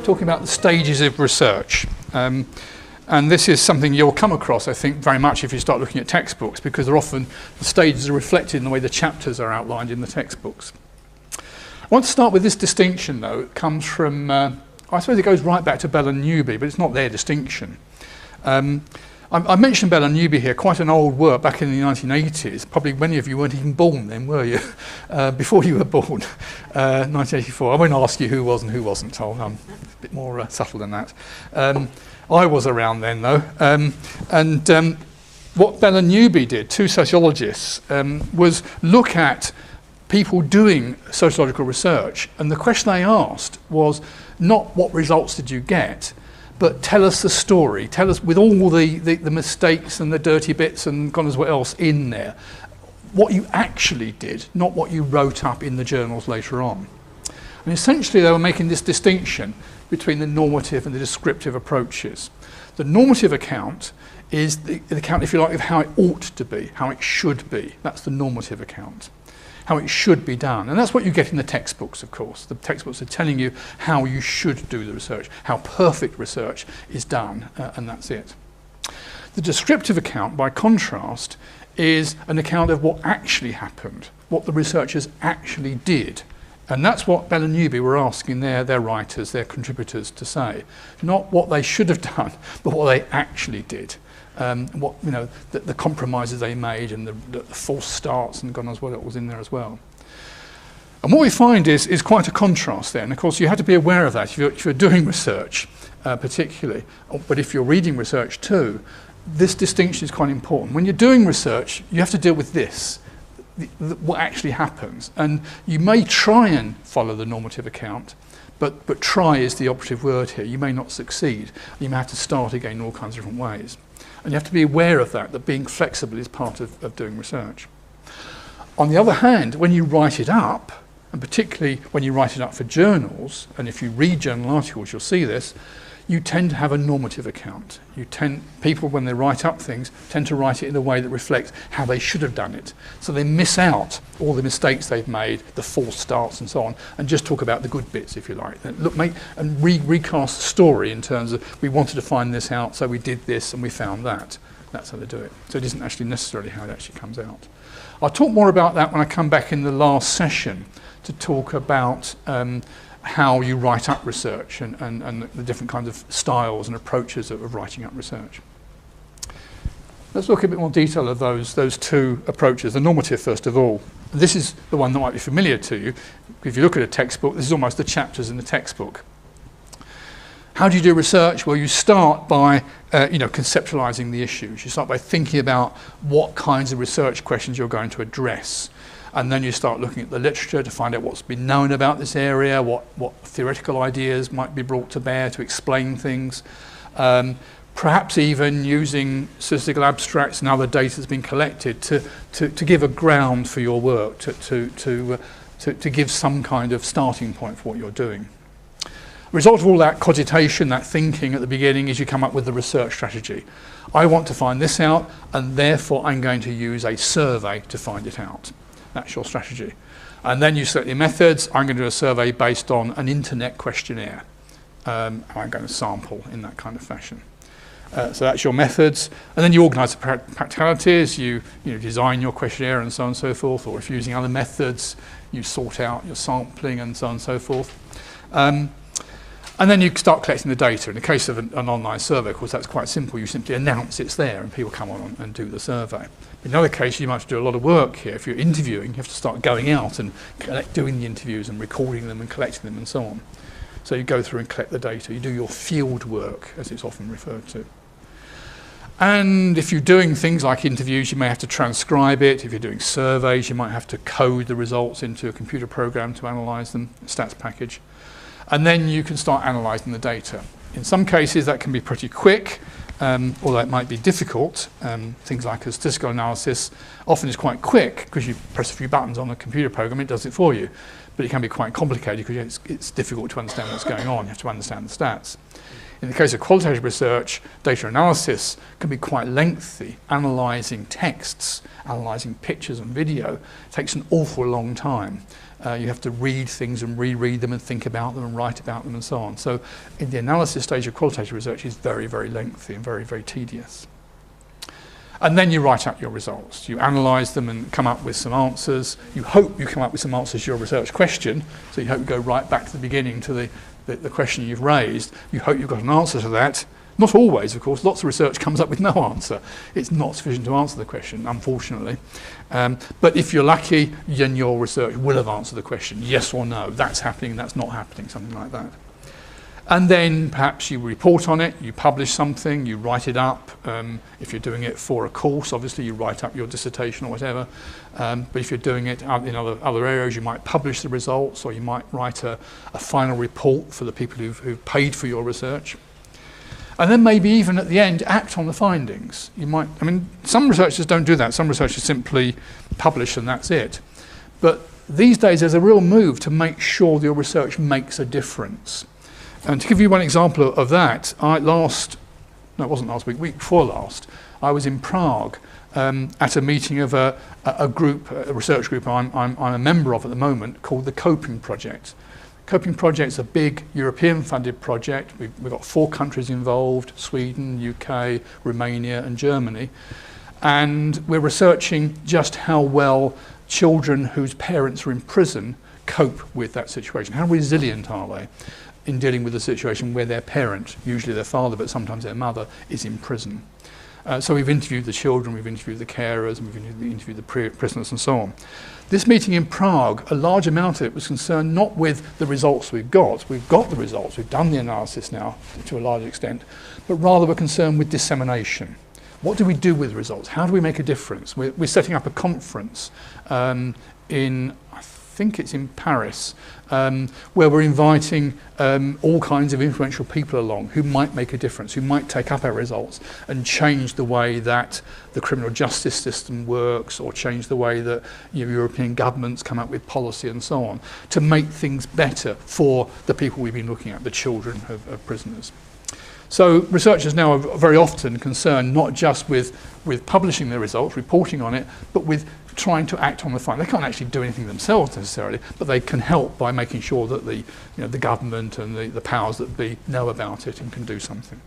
talking about the stages of research. And this is something you'll come across, I think, very much if you start looking at textbooks, because they're often, the stages are reflected in the way the chapters are outlined in the textbooks. I want to start with this distinction, though. It comes from, I suppose it goes right back to Bell and Newby, but it's not their distinction. I mentioned Bell and Newby here, quite an old work back in the 1980s. Probably many of you weren't even born then, were you? Before you were born, 1984. I won't ask you who was and who wasn't. I'm a bit more subtle than that. I was around then, though. What Bell and Newby did, two sociologists, was look at people doing sociological research. And the question they asked was not what results did you get, but tell us the story. Tell us, with all the mistakes and the dirty bits and God knows what else in there, what you actually did, not what you wrote up in the journals later on. And essentially they were making this distinction between the normative and the descriptive approaches. The normative account is the account, if you like, of how it ought to be, how it should be. That's the normative account. How it should be done. And that's what you get in the textbooks, of course. The textbooks are telling you how you should do the research, how perfect research is done, and that's it. The descriptive account, by contrast, is an account of what actually happened, what the researchers actually did. And that's what Bell and Newby were asking their writers, their contributors to say. Not what they should have done, but what they actually did. What, you know, the compromises they made and the false starts and God knows what was in there as well. And what we find is quite a contrast there. And of course you have to be aware of that if you're doing research particularly, but if you're reading research too, this distinction is quite important. When you're doing research, you have to deal with this, what actually happens. And you may try and follow the normative account, but try is the operative word here. You may not succeed. You may have to start again in all kinds of different ways. And you have to be aware of that being flexible is part of doing research. On the other hand, when you write it up, and particularly when you write it up for journals, and if you read journal articles, you'll see this, you tend to have a normative account. People, when they write up things, tend to write it in a way that reflects how they should have done it. So they miss out all the mistakes they've made, the false starts and so on, and just talk about the good bits, if you like. And recast the story in terms of, we wanted to find this out, so we did this and we found that. That's how they do it. So it isn't actually necessarily how it actually comes out. I'll talk more about that when I come back in the last session to talk about how you write up research and the different kinds of styles and approaches of writing up research. Let's look at a bit more detail of those two approaches. The normative, first of all. This is the one that might be familiar to you. If you look at a textbook, this is almost the chapters in the textbook. How do you do research? Well, you start by conceptualizing the issues. You start by thinking about what kinds of research questions you're going to address. And then you start looking at the literature to find out what's been known about this area, what theoretical ideas might be brought to bear to explain things. Perhaps even using statistical abstracts and other data that's been collected to give a ground for your work, to give some kind of starting point for what you're doing. The result of all that cogitation, that thinking at the beginning, is you come up with the research strategy. I want to find this out, and therefore I'm going to use a survey to find it out. That's your strategy. And then you select your methods. I'm going to do a survey based on an internet questionnaire. And I'm going to sample in that kind of fashion. So that's your methods. And then you organise the practicalities. You design your questionnaire and so on and so forth. Or if you're using other methods, you sort out your sampling and so on and so forth. And then you start collecting the data. In the case of an online survey, of course, that's quite simple. You simply announce it's there and people come on and do the survey. In another case, you might have to do a lot of work here. If you're interviewing, you have to start going out and doing the interviews and recording them and collecting them and so on. So you go through and collect the data. You do your field work, as it's often referred to. And if you're doing things like interviews, you may have to transcribe it. If you're doing surveys, you might have to code the results into a computer program to analyse them, a stats package. And then you can start analysing the data. In some cases, that can be pretty quick, although it might be difficult. Things like a statistical analysis often is quite quick because you press a few buttons on a computer program, it does it for you. But it can be quite complicated because it's difficult to understand what's going on. You have to understand the stats. In the case of qualitative research, data analysis can be quite lengthy. Analysing texts, analysing pictures and video takes an awful long time. You have to read things and reread them and think about them and write about them and so on. So in the analysis stage of qualitative research is very, very lengthy and very, very tedious. And then you write out your results. You analyse them and come up with some answers. You hope you come up with some answers to your research question. So you hope you go right back to the beginning to the question you've raised. You hope you've got an answer to that. Not always, of course. Lots of research comes up with no answer. It's not sufficient to answer the question, unfortunately. But if you're lucky, then your research will have answered the question, yes or no. That's happening, that's not happening, something like that. And then perhaps you report on it, you publish something, you write it up. If you're doing it for a course, obviously you write up your dissertation or whatever. But if you're doing it in other areas, you might publish the results, or you might write a final report for the people who've paid for your research. And then maybe even at the end, act on the findings. You might, I mean, some researchers don't do that. Some researchers simply publish and that's it. But these days, there's a real move to make sure your research makes a difference. And to give you one example of that, it wasn't last week, week before last, I was in Prague at a meeting of a research group I'm a member of at the moment called the Coping Project. Coping Project is a big European-funded project. We've got 4 countries involved: Sweden, UK, Romania and Germany. And we're researching just how well children whose parents are in prison cope with that situation. How resilient are they in dealing with a situation where their parent, usually their father, but sometimes their mother, is in prison. So we've interviewed the children, we've interviewed the carers, and we've interviewed the prisoners and so on. This meeting in Prague, a large amount of it was concerned not with the results we've got. We've got the results, we've done the analysis now to a large extent, but rather we're concerned with dissemination. What do we do with the results? How do we make a difference? We're setting up a conference in, I think it's in Paris, where we're inviting all kinds of influential people along who might make a difference, who might take up our results and change the way that the criminal justice system works, or change the way that European governments come up with policy and so on, to make things better for the people we've been looking at, the children of prisoners. So researchers now are very often concerned not just with publishing their results, reporting on it, but with trying to act on the findings. They can't actually do anything themselves necessarily, but they can help by making sure that the government and the powers that be know about it and can do something.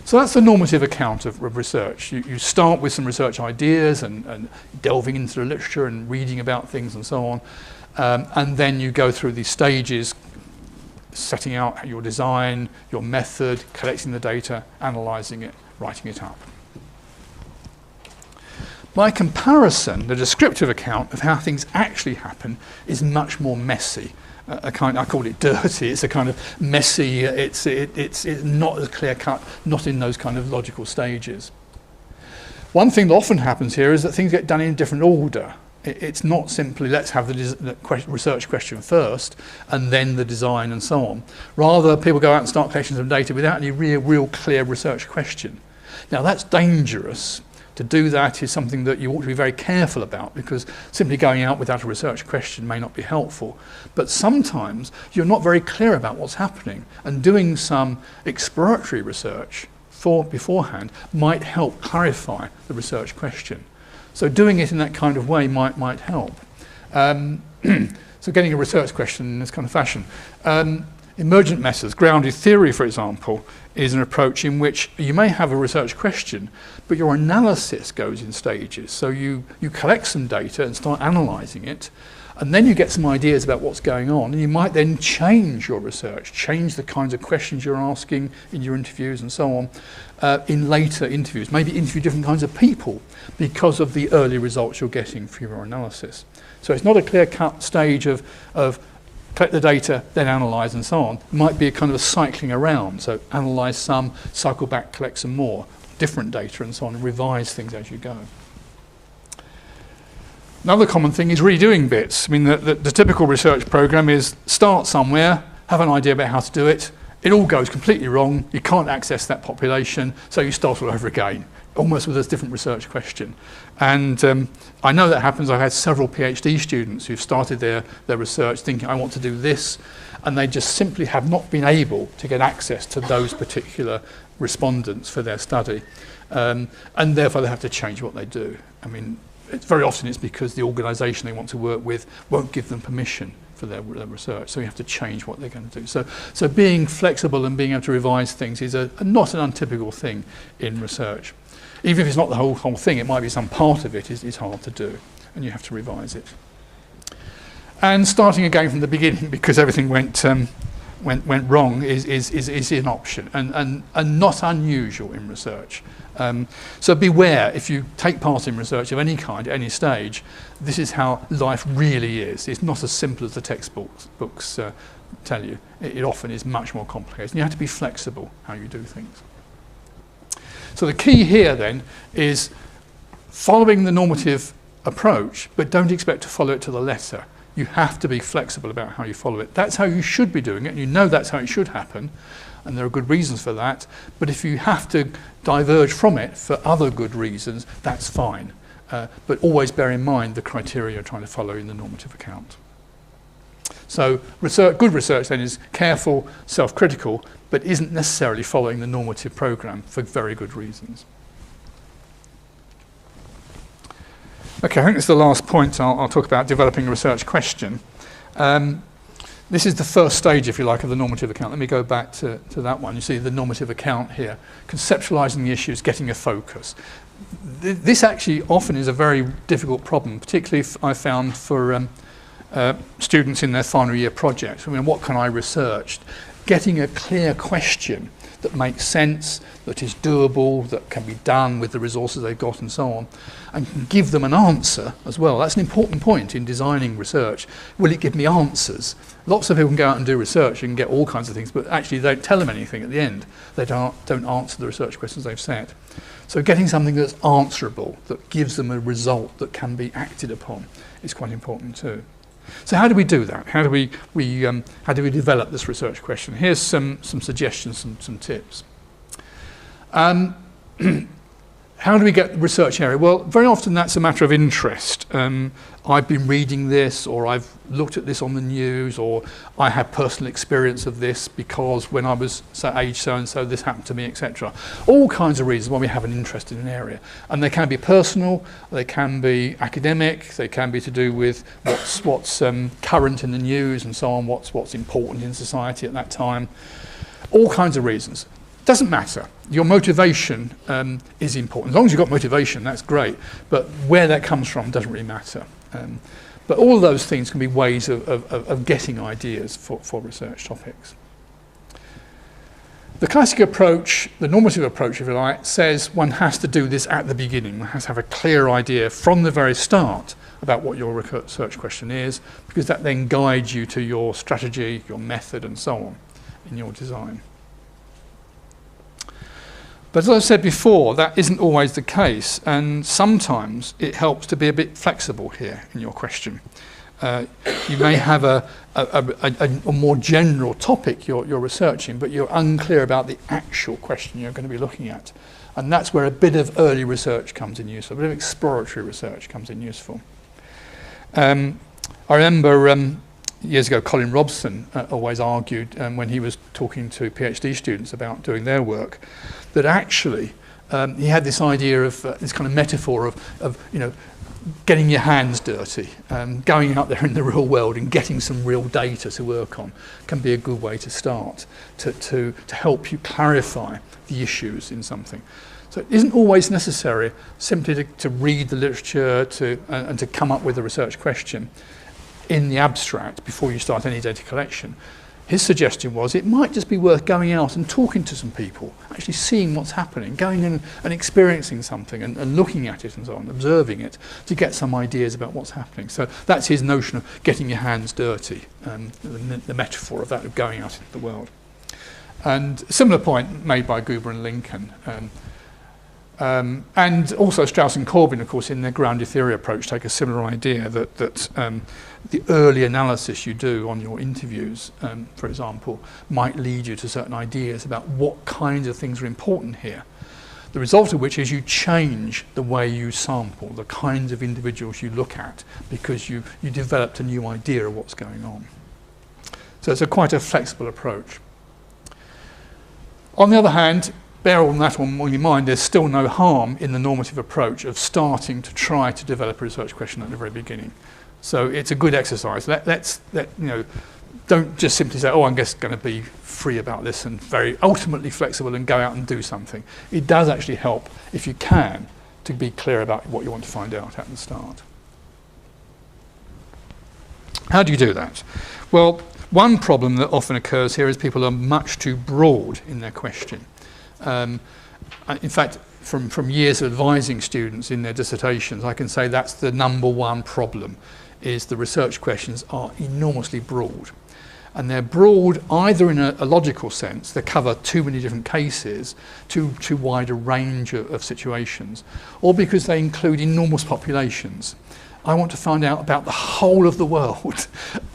So that's the normative account of research. You start with some research ideas and delving into the literature and reading about things and so on, and then you go through these stages, setting out your design, your method, collecting the data, analysing it, writing it up. By comparison, the descriptive account of how things actually happen is much more messy. I call it dirty. It's a kind of messy, it's not as clear cut, not in those kind of logical stages. One thing that often happens here is that things get done in a different order. It's not simply let's have the research question first and then the design and so on. Rather, people go out and start collecting some data without any real clear research question. Now that's dangerous. To do that is something that you ought to be very careful about, because simply going out without a research question may not be helpful. But sometimes you're not very clear about what's happening, and doing some exploratory research beforehand might help clarify the research question. So doing it in that kind of way might help. So getting a research question in this kind of fashion. Emergent methods, grounded theory, for example, is an approach in which you may have a research question, but your analysis goes in stages. So you collect some data and start analysing it, and then you get some ideas about what's going on, and you might then change your research, change the kinds of questions you're asking in your interviews and so on, in later interviews. Maybe interview different kinds of people because of the early results you're getting from your analysis. So it's not a clear-cut stage of collect the data, then analyse and so on. It might be a kind of a cycling around, so analyse some, cycle back, collect some more, different data and so on, and revise things as you go. Another common thing is redoing bits. I mean, the typical research program is start somewhere, have an idea about how to do it, it all goes completely wrong, you can't access that population, so you start all over again, almost with a different research question. And I know that happens. I've had several PhD students who've started their research thinking, I want to do this, and they just simply have not been able to get access to those particular respondents for their study. And therefore they have to change what they do. I mean, very often it's because the organisation they want to work with won't give them permission for their research, so you have to change what they're going to do. So being flexible and being able to revise things is not an untypical thing in research. Even if it's not the whole thing, it might be some part of it is hard to do, and you have to revise it. And starting again from the beginning because everything went wrong is an option and not unusual in research. So beware, if you take part in research of any kind at any stage, this is how life really is. It's not as simple as the textbooks tell you. It often is much more complicated. And you have to be flexible how you do things. So the key here then is following the normative approach, but don't expect to follow it to the letter. You have to be flexible about how you follow it. That's how you should be doing it, and you know that's how it should happen, and there are good reasons for that. But if you have to diverge from it for other good reasons, that's fine. But always bear in mind the criteria you're trying to follow in the normative account. So good research then is careful, self-critical, but isn't necessarily following the normative programme for very good reasons. Okay, I think this is the last point I'll talk about, developing a research question. This is the first stage, if you like, of the normative account. Let me go back to that one. You see the normative account here, conceptualising the issues, getting a focus. This actually often is a very difficult problem, particularly I found for students in their final year projects. I mean, what can I research? Getting a clear question that makes sense, that is doable, that can be done with the resources they've got and so on, and can give them an answer as well. That's an important point in designing research. Will it give me answers? Lots of people can go out and do research and get all kinds of things, but actually they don't tell them anything at the end. They don't answer the research questions they've set. So getting something that's answerable, that gives them a result that can be acted upon, is quite important too. So how do we do that? How do we develop this research question? Here's some suggestions, some tips. How do we get the research area? Well, very often that's a matter of interest. I've been reading this, or I've looked at this on the news, or I had personal experience of this because when I was age so-and-so, this happened to me, etc. All kinds of reasons why we have an interest in an area. And they can be personal, they can be academic, they can be to do with what's current in the news and so on, what's important in society at that time. All kinds of reasons. Doesn't matter. Your motivation is important. As long as you've got motivation, that's great. But where that comes from doesn't really matter. But all of those things can be ways of getting ideas for research topics. The classic approach, the normative approach, if you like, says one has to do this at the beginning. One has to have a clear idea from the very start about what your research question is, because that then guides you to your strategy, your method, and so on in your design. But as I said before, that isn't always the case, and sometimes it helps to be a bit flexible here in your question. You may have a more general topic you're researching, but you're unclear about the actual question you're going to be looking at. And that's where a bit of early research comes in useful, a bit of exploratory research comes in useful. I remember years ago, Colin Robson always argued when he was talking to PhD students about doing their work, that actually he had this idea of this kind of metaphor of getting your hands dirty, going out there in the real world and getting some real data to work on can be a good way to start to help you clarify the issues in something. So it isn't always necessary simply to read the literature and to come up with a research question in the abstract before you start any data collection. His suggestion was it might just be worth going out and talking to some people, actually seeing what's happening, going in and experiencing something and looking at it and so on, observing it to get some ideas about what's happening. So that's his notion of getting your hands dirty, the metaphor of that, of going out into the world. And a similar point made by Guber and Lincoln. And also Strauss and Corbin, of course, in their grounded theory approach, take a similar idea that the early analysis you do on your interviews, for example, might lead you to certain ideas about what kinds of things are important here. The result of which is you change the way you sample, the kinds of individuals you look at, because you developed a new idea of what's going on. So it's quite a flexible approach. On the other hand, bear all that on your mind, there's still no harm in the normative approach of starting to try to develop a research question at the very beginning. So it's a good exercise. Don't just simply say, oh, I'm just going to be free about this and very ultimately flexible and go out and do something. It does actually help, if you can, to be clear about what you want to find out at the start. How do you do that? Well, one problem that often occurs here is people are much too broad in their question. In fact, from years of advising students in their dissertations, I can say that's the number one problem, is the research questions are enormously broad. And they're broad either in a logical sense, they cover too many different cases, too wide a range of situations, or because they include enormous populations. I want to find out about the whole of the world,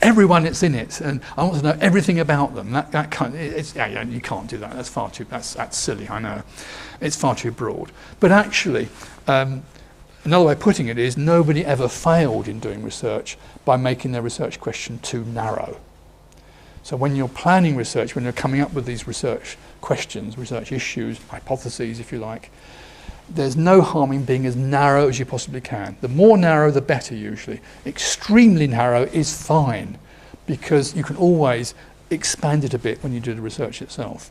everyone that's in it, and I want to know everything about them. You can't do that. That's silly. I know, it's far too broad. But actually, another way of putting it is nobody ever failed in doing research by making their research question too narrow. So when you're planning research, when you're coming up with these research questions, research issues, hypotheses, if you like, there's no harm in being as narrow as you possibly can. The more narrow, the better usually. Extremely narrow is fine, because you can always expand it a bit when you do the research itself.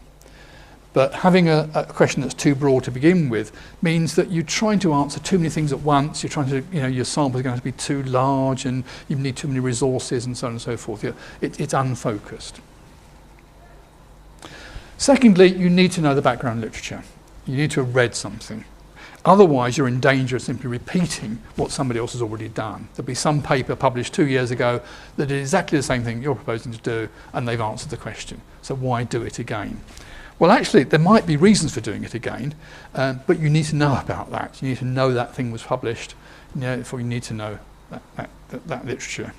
But having a question that's too broad to begin with means that you're trying to answer too many things at once. You're trying to, your sample is going to be too large and you need too many resources and so on and so forth. It's unfocused. Secondly, you need to know the background literature. You need to have read something. Otherwise, you're in danger of simply repeating what somebody else has already done. There'll be some paper published 2 years ago that did exactly the same thing you're proposing to do, and they've answered the question. So why do it again? Well, actually, there might be reasons for doing it again, but you need to know about that. You need to know that thing was published. Therefore you need to know that literature.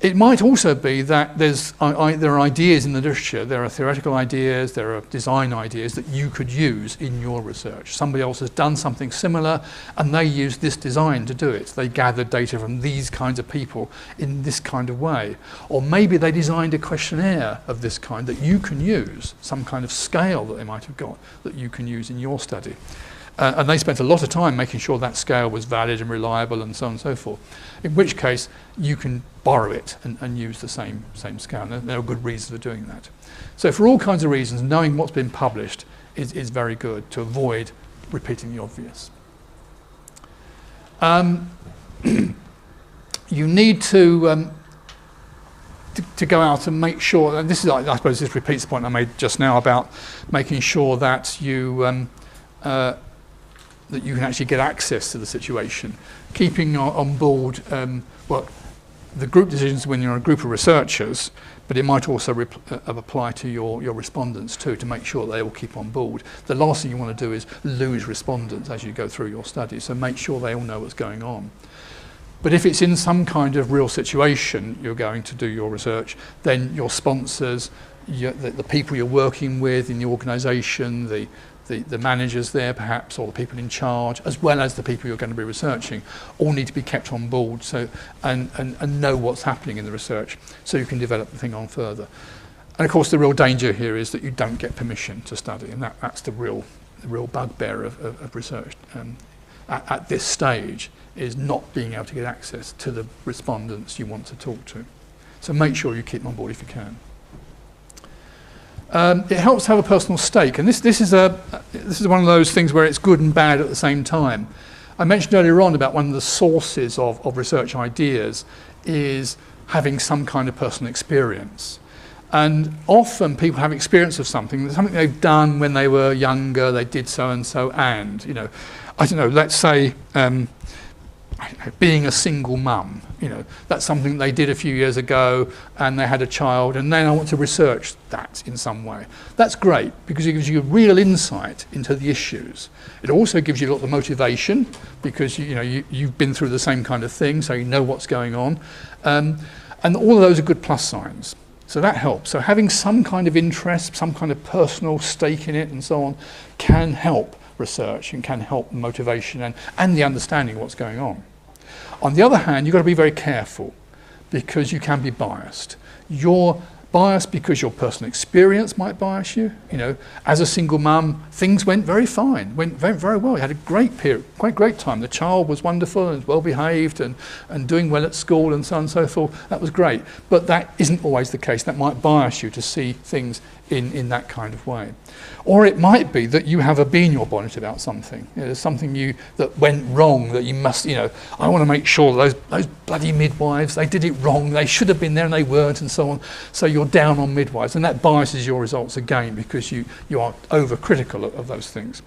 It might also be that there are ideas in the literature, there are theoretical ideas, there are design ideas that you could use in your research. Somebody else has done something similar and they used this design to do it. They gathered data from these kinds of people in this kind of way. Or maybe they designed a questionnaire of this kind that you can use, some kind of scale that they might have got that you can use in your study. And they spent a lot of time making sure that scale was valid and reliable and so on and so forth. In which case, you can borrow it and use the same scale. And there are good reasons for doing that. So for all kinds of reasons, knowing what's been published is very good to avoid repeating the obvious. You need to go out and make sure, and this is, I suppose this repeats the point I made just now about making sure that you that you can actually get access to the situation. Keeping on board, the group decisions when you're a group of researchers, but it might also apply to your respondents too, to make sure they all keep on board. The last thing you want to do is lose respondents as you go through your study, so make sure they all know what's going on. But if it's in some kind of real situation you're going to do your research, then your sponsors, the people you're working with in the organisation, the managers there perhaps, or the people in charge, as well as the people you're going to be researching, all need to be kept on board and know what's happening in the research so you can develop the thing on further. And of course the real danger here is that you don't get permission to study, and that's the real bugbear of research at this stage, is not being able to get access to the respondents you want to talk to. So make sure you keep them on board if you can. It helps to have a personal stake, and this is one of those things where it's good and bad at the same time. I mentioned earlier on about one of the sources of research ideas is having some kind of personal experience. And often people have experience of something they've done when they were younger, they did so and so, and I don't know, let's say being a single mum, that's something they did a few years ago and they had a child, and then I want to research that in some way. That's great because it gives you a real insight into the issues. It also gives you a lot of motivation because you've been through the same kind of thing, so you know what's going on, and all of those are good plus signs. So that helps. So having some kind of interest, some kind of personal stake in it and so on can help research and can help motivation and the understanding of what's going on. On the other hand, you've got to be very careful because you can be biased. Your biased because your personal experience might bias you. You know, as a single mum, things went very fine, went very well. You had a great period, quite great time. The child was wonderful and well behaved and doing well at school and so on and so forth. That was great. But that isn't always the case. That might bias you to see things in that kind of way. Or it might be that you have a bee in your bonnet about something. You know, there's something that went wrong that you must, you know, I want to make sure those bloody midwives, they did it wrong, they should have been there and they weren't, and so on. So you're down on midwives, and that biases your results again because you are overcritical of those things.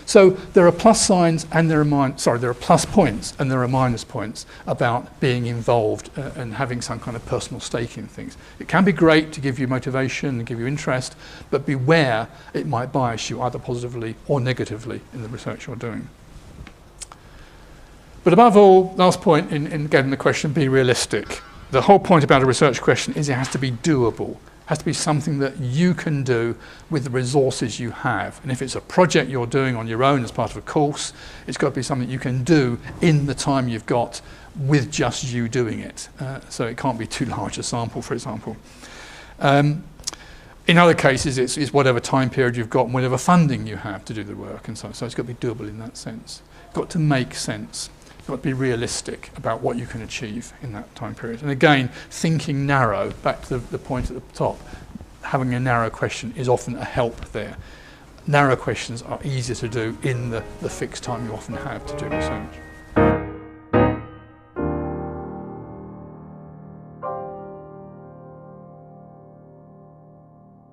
So there are plus signs and there are plus points and there are minus points about being involved and having some kind of personal stake in things. It can be great to give you motivation and give you interest, but beware it might bias you either positively or negatively in the research you're doing. But above all, last point in getting the question, be realistic. The whole point about a research question is it has to be doable. It has to be something that you can do with the resources you have. And if it's a project you're doing on your own as part of a course, it's got to be something you can do in the time you've got with just you doing it. So it can't be too large a sample, for example. In other cases, it's whatever time period you've got and whatever funding you have to do the work. And so it's got to be doable in that sense. It's got to make sense. You've got to be realistic about what you can achieve in that time period. And again, thinking narrow, back to the point at the top, having a narrow question is often a help there. Narrow questions are easier to do in the fixed time you often have to do research.